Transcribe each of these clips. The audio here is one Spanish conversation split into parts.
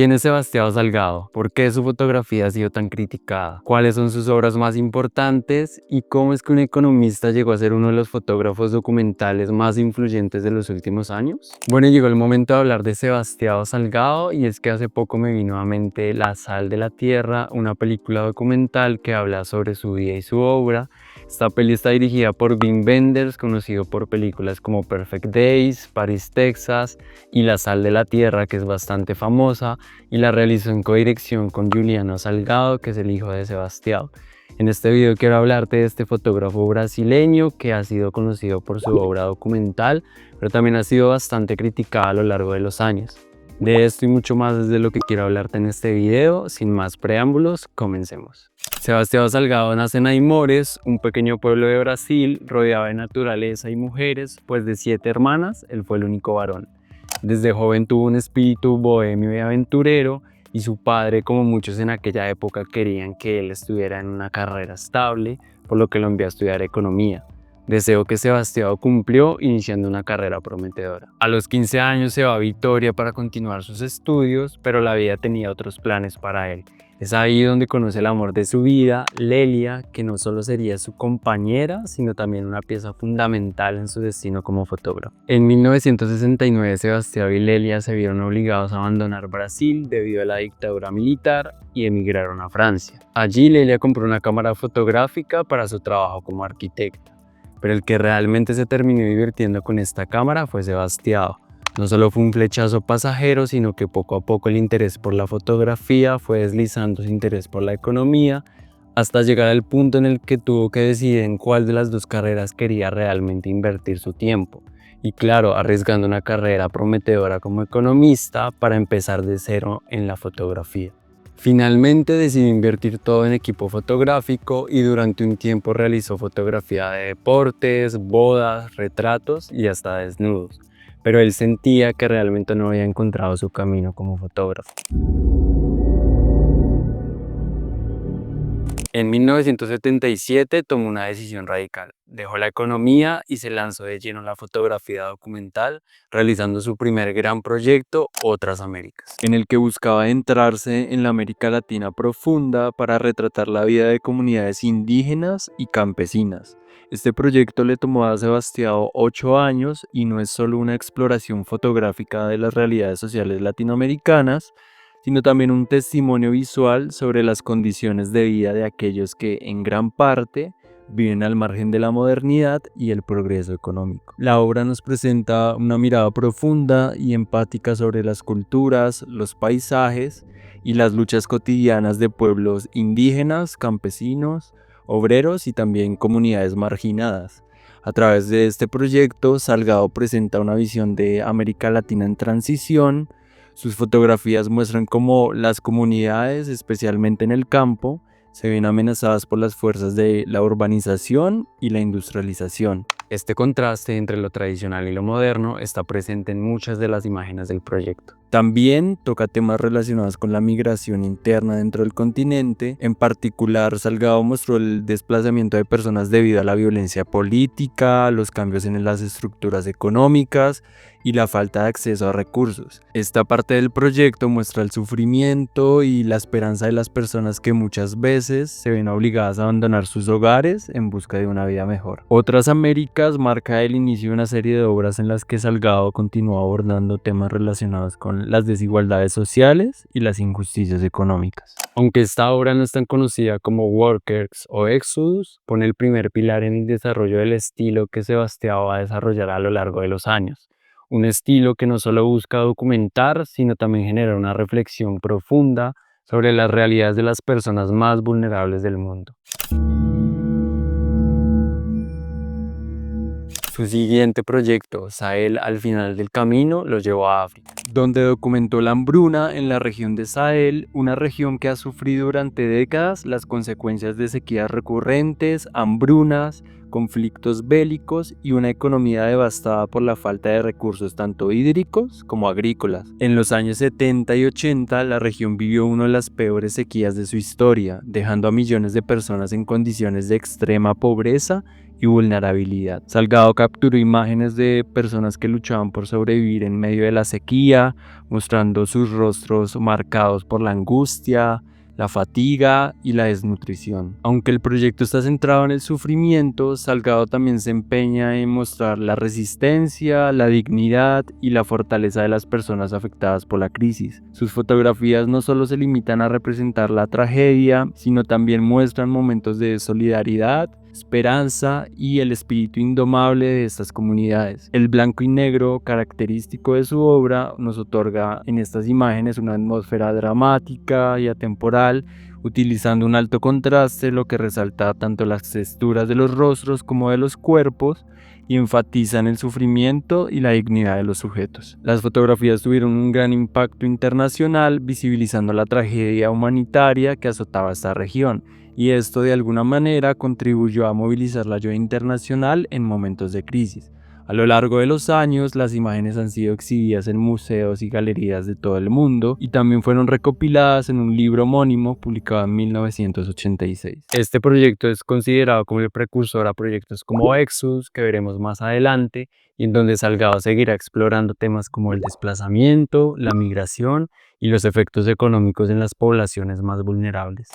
¿Quién es Sebastião Salgado? ¿Por qué su fotografía ha sido tan criticada? ¿Cuáles son sus obras más importantes? ¿Y cómo es que un economista llegó a ser uno de los fotógrafos documentales más influyentes de los últimos años? Bueno, llegó el momento de hablar de Sebastião Salgado, y es que hace poco me vino a mente La Sal de la Tierra, una película documental que habla sobre su vida y su obra. Esta peli está dirigida por Wim Wenders, conocido por películas como Perfect Days, Paris, Texas y La Sal de la Tierra, que es bastante famosa, y la realizó en codirección con Juliano Salgado, que es el hijo de Sebastião. En este video quiero hablarte de este fotógrafo brasileño que ha sido conocido por su obra documental, pero también ha sido bastante criticado a lo largo de los años. De esto y mucho más es de lo que quiero hablarte en este video. Sin más preámbulos, comencemos. Sebastião Salgado nace en Aimores, un pequeño pueblo de Brasil, rodeado de naturaleza y mujeres, pues de 7 hermanas, él fue el único varón. Desde joven tuvo un espíritu bohemio y aventurero, y su padre, como muchos en aquella época, querían que él estuviera en una carrera estable, por lo que lo envió a estudiar economía. Deseo que Sebastião cumplió, iniciando una carrera prometedora. A los 15 años se va a Vitoria para continuar sus estudios, pero la vida tenía otros planes para él. Es ahí donde conoce el amor de su vida, Lelia, que no solo sería su compañera, sino también una pieza fundamental en su destino como fotógrafo. En 1969, Sebastião y Lelia se vieron obligados a abandonar Brasil debido a la dictadura militar y emigraron a Francia. Allí Lelia compró una cámara fotográfica para su trabajo como arquitecta, pero el que realmente se terminó divirtiendo con esta cámara fue Sebastião. No solo fue un flechazo pasajero, sino que poco a poco el interés por la fotografía fue deslizando su interés por la economía, hasta llegar al punto en el que tuvo que decidir en cuál de las dos carreras quería realmente invertir su tiempo. Y claro, arriesgando una carrera prometedora como economista para empezar de cero en la fotografía. Finalmente decidió invertir todo en equipo fotográfico y durante un tiempo realizó fotografía de deportes, bodas, retratos y hasta desnudos. Pero él sentía que realmente no había encontrado su camino como fotógrafo. En 1977 tomó una decisión radical. Dejó la economía y se lanzó de lleno a la fotografía documental, realizando su primer gran proyecto, Otras Américas, en el que buscaba adentrarse en la América Latina profunda para retratar la vida de comunidades indígenas y campesinas. Este proyecto le tomó a Sebastião 8 años y no es solo una exploración fotográfica de las realidades sociales latinoamericanas, sino también un testimonio visual sobre las condiciones de vida de aquellos que, en gran parte, viven al margen de la modernidad y el progreso económico. La obra nos presenta una mirada profunda y empática sobre las culturas, los paisajes y las luchas cotidianas de pueblos indígenas, campesinos, obreros y también comunidades marginadas. A través de este proyecto, Salgado presenta una visión de América Latina en transición. Sus fotografías muestran cómo las comunidades, especialmente en el campo, se ven amenazadas por las fuerzas de la urbanización y la industrialización. Este contraste entre lo tradicional y lo moderno está presente en muchas de las imágenes del proyecto. También toca temas relacionados con la migración interna dentro del continente. En particular, Salgado mostró el desplazamiento de personas debido a la violencia política, los cambios en las estructuras económicas y la falta de acceso a recursos. Esta parte del proyecto muestra el sufrimiento y la esperanza de las personas que muchas veces se ven obligadas a abandonar sus hogares en busca de una vida mejor. Otras Américas marca el inicio de una serie de obras en las que Salgado continuó abordando temas relacionados con las desigualdades sociales y las injusticias económicas. Aunque esta obra no es tan conocida como Workers o Exodus, pone el primer pilar en el desarrollo del estilo que Sebastião va a desarrollar a lo largo de los años. Un estilo que no solo busca documentar, sino también genera una reflexión profunda sobre las realidades de las personas más vulnerables del mundo. Su siguiente proyecto, Sahel al final del camino, lo llevó a África, donde documentó la hambruna en la región de Sahel, una región que ha sufrido durante décadas las consecuencias de sequías recurrentes, hambrunas, conflictos bélicos y una economía devastada por la falta de recursos tanto hídricos como agrícolas. En los años 70 y 80, la región vivió una de las peores sequías de su historia, dejando a millones de personas en condiciones de extrema pobreza y vulnerabilidad. Salgado capturó imágenes de personas que luchaban por sobrevivir en medio de la sequía, mostrando sus rostros marcados por la angustia, la fatiga y la desnutrición. Aunque el proyecto está centrado en el sufrimiento, Salgado también se empeña en mostrar la resistencia, la dignidad y la fortaleza de las personas afectadas por la crisis. Sus fotografías no solo se limitan a representar la tragedia, sino también muestran momentos de solidaridad, esperanza y el espíritu indomable de estas comunidades. El blanco y negro, característico de su obra, nos otorga en estas imágenes una atmósfera dramática y atemporal, utilizando un alto contraste, lo que resalta tanto las texturas de los rostros como de los cuerpos y enfatizan el sufrimiento y la dignidad de los sujetos. Las fotografías tuvieron un gran impacto internacional, visibilizando la tragedia humanitaria que azotaba esta región, y esto de alguna manera contribuyó a movilizar la ayuda internacional en momentos de crisis. A lo largo de los años, las imágenes han sido exhibidas en museos y galerías de todo el mundo y también fueron recopiladas en un libro homónimo publicado en 1986. Este proyecto es considerado como el precursor a proyectos como Exodus, que veremos más adelante, y en donde Salgado seguirá explorando temas como el desplazamiento, la migración y los efectos económicos en las poblaciones más vulnerables.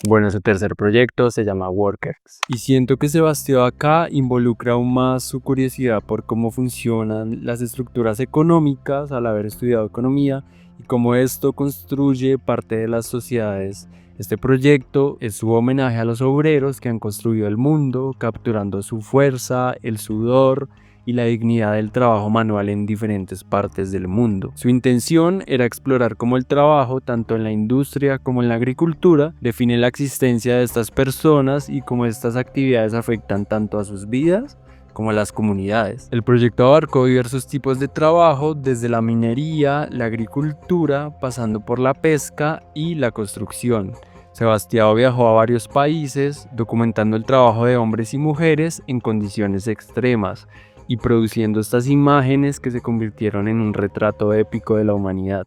Bueno, su tercer proyecto se llama Workers. Y siento que Sebastián acá involucra aún más su curiosidad por cómo funcionan las estructuras económicas al haber estudiado economía y cómo esto construye parte de las sociedades. Este proyecto es su homenaje a los obreros que han construido el mundo, capturando su fuerza, el sudor y la dignidad del trabajo manual en diferentes partes del mundo. Su intención era explorar cómo el trabajo, tanto en la industria como en la agricultura, define la existencia de estas personas y cómo estas actividades afectan tanto a sus vidas como a las comunidades. El proyecto abarcó diversos tipos de trabajo, desde la minería, la agricultura, pasando por la pesca y la construcción. Sebastián viajó a varios países, documentando el trabajo de hombres y mujeres en condiciones extremas y produciendo estas imágenes que se convirtieron en un retrato épico de la humanidad.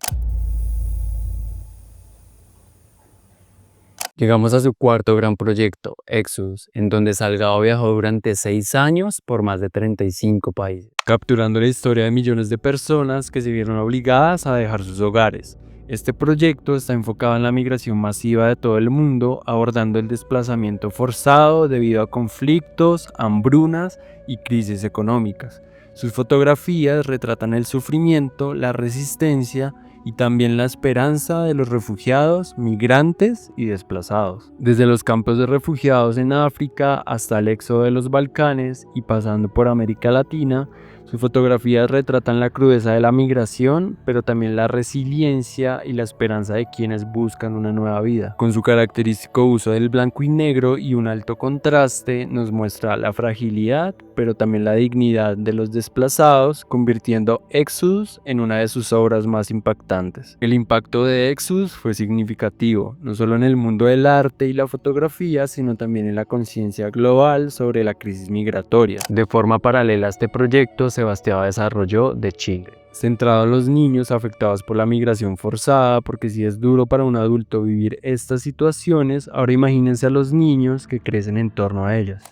Llegamos a su cuarto gran proyecto, Exodus, en donde Salgado viajó durante 6 años por más de 35 países, capturando la historia de millones de personas que se vieron obligadas a dejar sus hogares. Este proyecto está enfocado en la migración masiva de todo el mundo, abordando el desplazamiento forzado debido a conflictos, hambrunas y crisis económicas. Sus fotografías retratan el sufrimiento, la resistencia y también la esperanza de los refugiados, migrantes y desplazados. Desde los campos de refugiados en África hasta el éxodo de los Balcanes y pasando por América Latina, sus fotografías retratan la crudeza de la migración, pero también la resiliencia y la esperanza de quienes buscan una nueva vida. Con su característico uso del blanco y negro y un alto contraste, nos muestra la fragilidad, pero también la dignidad de los desplazados, convirtiendo Exodus en una de sus obras más impactantes. El impacto de Exodus fue significativo, no solo en el mundo del arte y la fotografía, sino también en la conciencia global sobre la crisis migratoria. De forma paralela a este proyecto, Sebastián desarrolló The Children, centrado en los niños afectados por la migración forzada, porque si es duro para un adulto vivir estas situaciones, ahora imagínense a los niños que crecen en torno a ellas.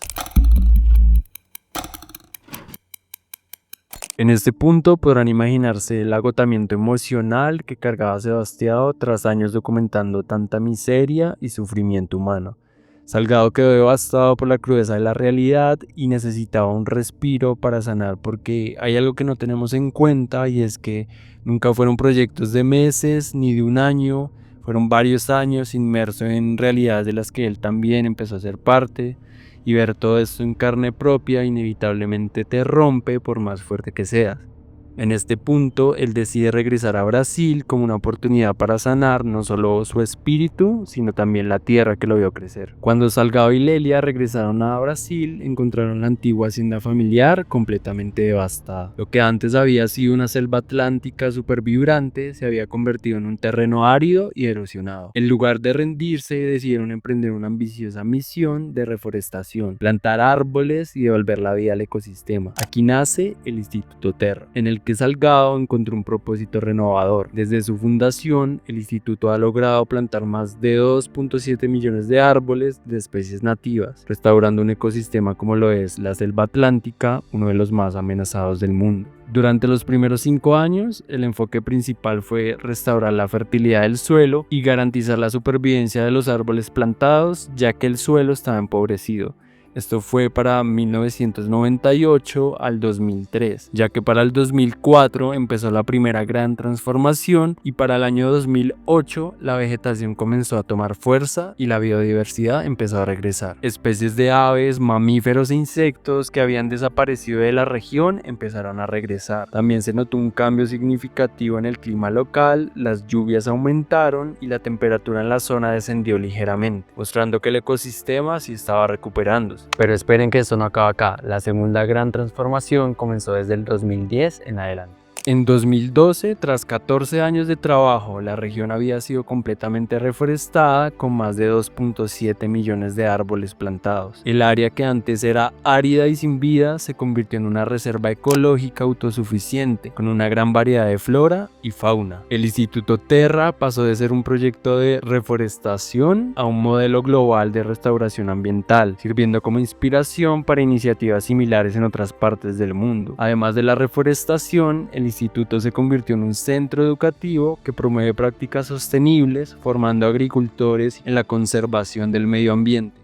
En este punto podrán imaginarse el agotamiento emocional que cargaba Sebastián tras años documentando tanta miseria y sufrimiento humano. Salgado quedó devastado por la crudeza de la realidad y necesitaba un respiro para sanar, porque hay algo que no tenemos en cuenta, y es que nunca fueron proyectos de meses ni de un año, fueron varios años inmerso en realidades de las que él también empezó a ser parte, y ver todo esto en carne propia inevitablemente te rompe por más fuerte que seas. En este punto, él decide regresar a Brasil como una oportunidad para sanar no solo su espíritu, sino también la tierra que lo vio crecer. Cuando Salgado y Lelia regresaron a Brasil, encontraron la antigua hacienda familiar completamente devastada. Lo que antes había sido una selva atlántica súper vibrante, se había convertido en un terreno árido y erosionado. En lugar de rendirse, decidieron emprender una ambiciosa misión de reforestación, plantar árboles y devolver la vida al ecosistema. Aquí nace el Instituto Terra, en el Parque Salgado encontró un propósito renovador. Desde su fundación, el instituto ha logrado plantar más de 2.7 millones de árboles de especies nativas, restaurando un ecosistema como lo es la selva atlántica, uno de los más amenazados del mundo. Durante los primeros 5 años, el enfoque principal fue restaurar la fertilidad del suelo y garantizar la supervivencia de los árboles plantados, ya que el suelo estaba empobrecido. Esto fue para 1998 al 2003, ya que para el 2004 empezó la primera gran transformación y para el año 2008 la vegetación comenzó a tomar fuerza y la biodiversidad empezó a regresar. Especies de aves, mamíferos e insectos que habían desaparecido de la región empezaron a regresar. También se notó un cambio significativo en el clima local, las lluvias aumentaron y la temperatura en la zona descendió ligeramente, mostrando que el ecosistema sí estaba recuperándose. Pero esperen que esto no acaba acá, la segunda gran transformación comenzó desde el 2010 en adelante. En 2012, tras 14 años de trabajo, la región había sido completamente reforestada con más de 2.7 millones de árboles plantados. El área que antes era árida y sin vida se convirtió en una reserva ecológica autosuficiente, con una gran variedad de flora y fauna. El Instituto Terra pasó de ser un proyecto de reforestación a un modelo global de restauración ambiental, sirviendo como inspiración para iniciativas similares en otras partes del mundo. Además de la reforestación, el instituto se convirtió en un centro educativo que promueve prácticas sostenibles, formando agricultores en la conservación del medio ambiente.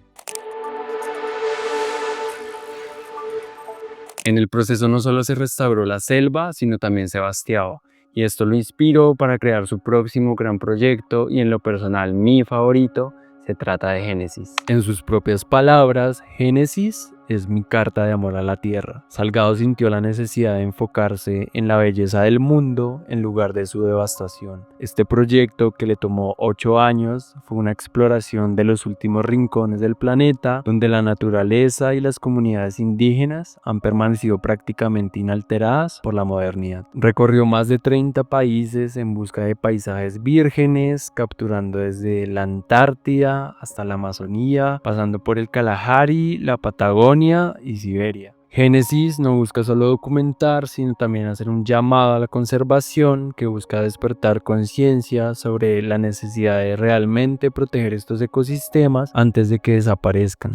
En el proceso no solo se restauró la selva, sino también se bastiaba, y esto lo inspiró para crear su próximo gran proyecto y en lo personal mi favorito. Se trata de Génesis. En sus propias palabras, Génesis es mi carta de amor a la tierra. Salgado sintió la necesidad de enfocarse en la belleza del mundo en lugar de su devastación. Este proyecto, que le tomó 8 años, fue una exploración de los últimos rincones del planeta, donde la naturaleza y las comunidades indígenas han permanecido prácticamente inalteradas por la modernidad. Recorrió más de 30 países en busca de paisajes vírgenes, capturando desde la Antártida hasta la Amazonía, pasando por el Kalahari, la Patagonia y Siberia. Génesis no busca solo documentar, sino también hacer un llamado a la conservación que busca despertar conciencia sobre la necesidad de realmente proteger estos ecosistemas antes de que desaparezcan.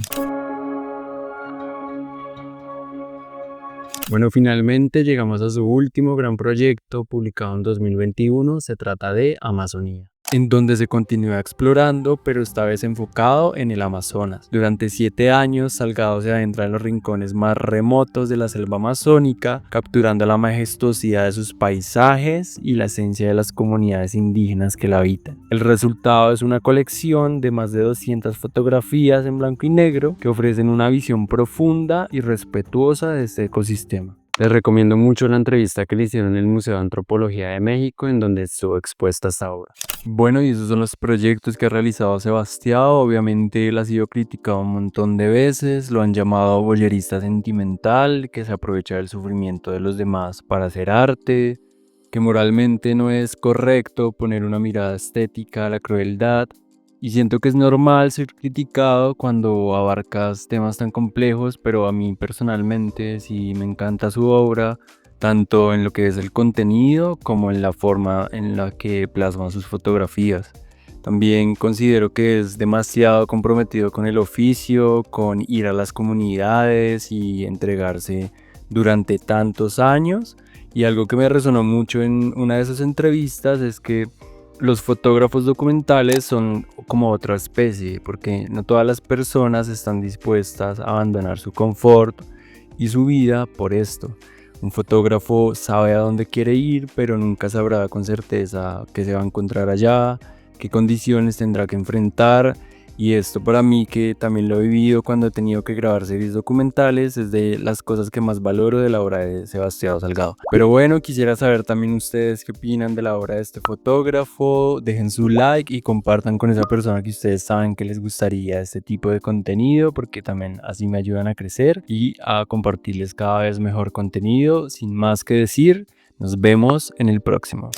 Bueno, finalmente llegamos a su último gran proyecto publicado en 2021, se trata de Amazonía, en donde se continúa explorando, pero esta vez enfocado en el Amazonas. Durante 7 años, Salgado se adentra en los rincones más remotos de la selva amazónica, capturando la majestuosidad de sus paisajes y la esencia de las comunidades indígenas que la habitan. El resultado es una colección de más de 200 fotografías en blanco y negro que ofrecen una visión profunda y respetuosa de este ecosistema. Les recomiendo mucho la entrevista que le hicieron en el Museo de Antropología de México, en donde estuvo expuesta esta obra. Bueno, y esos son los proyectos que ha realizado Sebastián. Obviamente él ha sido criticado un montón de veces, lo han llamado boyerista sentimental, que se aprovecha del sufrimiento de los demás para hacer arte, que moralmente no es correcto poner una mirada estética a la crueldad. Y siento que es normal ser criticado cuando abarcas temas tan complejos, pero a mí personalmente sí me encanta su obra, tanto en lo que es el contenido como en la forma en la que plasma sus fotografías. También considero que es demasiado comprometido con el oficio, con ir a las comunidades y entregarse durante tantos años. Y algo que me resonó mucho en una de esas entrevistas es que los fotógrafos documentales son como otra especie, porque no todas las personas están dispuestas a abandonar su confort y su vida por esto. Un fotógrafo sabe a dónde quiere ir, pero nunca sabrá con certeza qué se va a encontrar allá, qué condiciones tendrá que enfrentar. Y esto para mí, que también lo he vivido cuando he tenido que grabar series documentales, es de las cosas que más valoro de la obra de Sebastián Salgado. Pero bueno, quisiera saber también ustedes qué opinan de la obra de este fotógrafo. Dejen su like y compartan con esa persona que ustedes saben que les gustaría este tipo de contenido, porque también así me ayudan a crecer y a compartirles cada vez mejor contenido. Sin más que decir, nos vemos en el próximo.